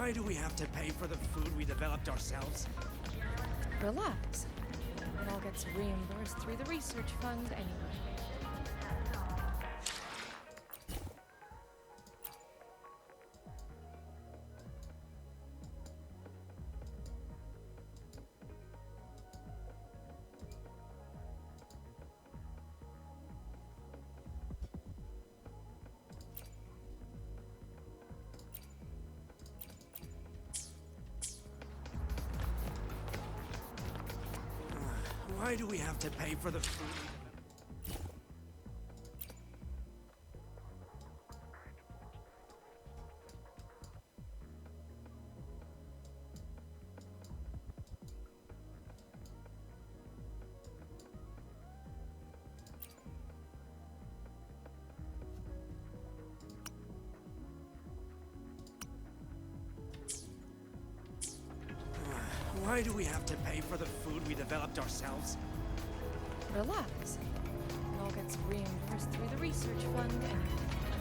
Why do we have to pay for the food we developed ourselves? Relax. It all gets reimbursed through the research fund anyway. Why do we have to pay for the food we developed? Why do we have to pay for the food we developed ourselves? Relax. It all gets reimbursed through the research fund anyway.